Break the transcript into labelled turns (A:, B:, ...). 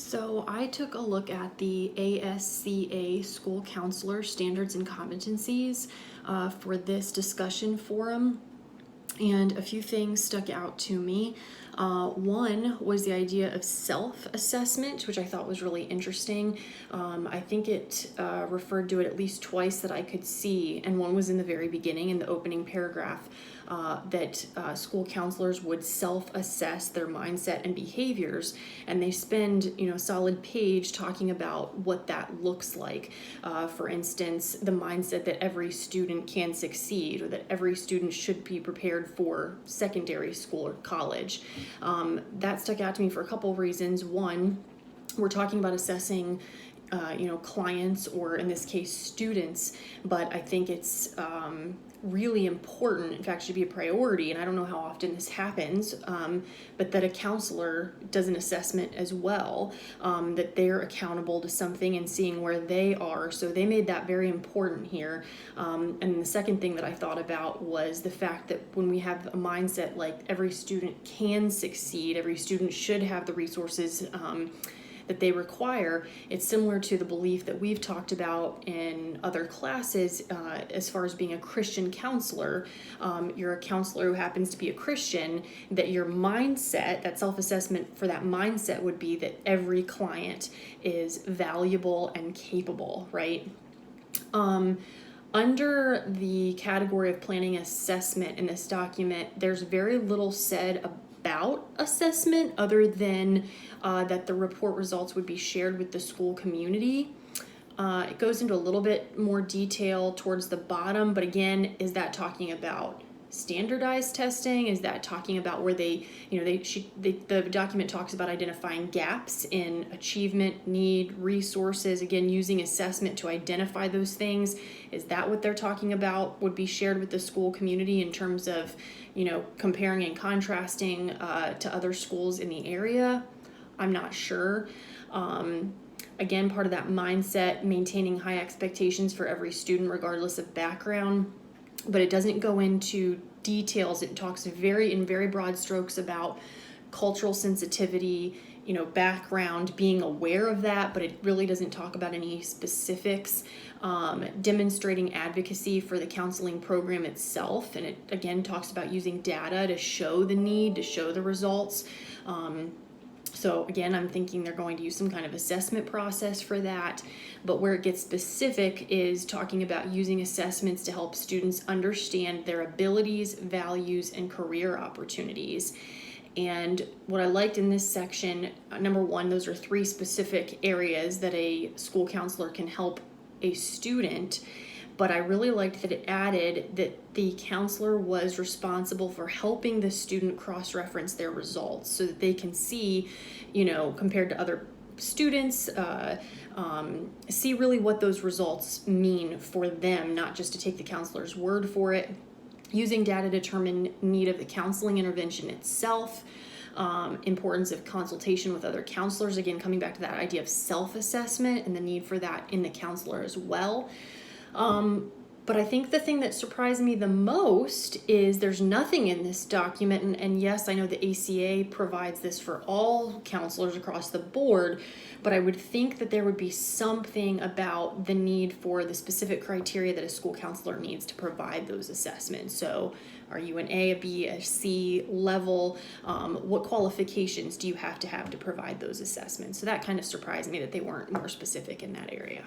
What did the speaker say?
A: So I took a look at the ASCA School Counselor Standards and Competencies for this discussion forum, and a few things stuck out to me. One was the idea of self-assessment, which I thought was really interesting. I think it referred to it at least twice that I could see, and one was in the very beginning in the opening paragraph, that school counselors would self-assess their mindset and behaviors, and they spend a solid page talking about what that looks like. For instance, the mindset that every student can succeed, or that every student should be prepared for secondary school or college. That stuck out to me for a couple of reasons. One, we're talking about assessing clients, or in this case students, but I think it's really important, in fact should be a priority, and I don't know how often this happens, but that a counselor does an assessment as well, that they're accountable to something and seeing where they are. So they made that very important here. And the second thing that I thought about was the fact that when we have a mindset like every student can succeed, every student should have the resources that they require, it's similar to the belief that we've talked about in other classes as far as being a Christian counselor. You're a counselor who happens to be a Christian, that your mindset, that self-assessment for that mindset would be that every client is valuable and capable, right? Under the category of planning assessment in this document, there's very little said about assessment other than that the report results would be shared with the school community. It goes into a little bit more detail towards the bottom, but again, is that talking about standardized testing? Is that talking about where the document talks about identifying gaps in achievement, need, resources, again, using assessment to identify those things? Is that what they're talking about would be shared with the school community in terms of, comparing and contrasting to other schools in the area? I'm not sure. Again, part of that mindset, maintaining high expectations for every student regardless of background, but it doesn't go into details. It talks in very broad strokes about cultural sensitivity, background, being aware of that, but it really doesn't talk about any specifics. Demonstrating advocacy for the counseling program itself, and it again talks about using data to show the need, to show the results. So again, I'm thinking they're going to use some kind of assessment process for that, but where it gets specific is talking about using assessments to help students understand their abilities, values, and career opportunities. And what I liked in this section, number one, those are three specific areas that a school counselor can help a student. But I really liked that it added that the counselor was responsible for helping the student cross-reference their results so that they can see, compared to other students, see really what those results mean for them, not just to take the counselor's word for it. Using data to determine need of the counseling intervention itself. Importance of consultation with other counselors, again coming back to that idea of self-assessment and the need for that in the counselor as well. But I think the thing that surprised me the most is there's nothing in this document, and yes, I know the ACA provides this for all counselors across the board, but I would think that there would be something about the need for the specific criteria that a school counselor needs to provide those assessments. So are you an A, a B, a C level? What qualifications do you have to provide those assessments? So that kind of surprised me that they weren't more specific in that area.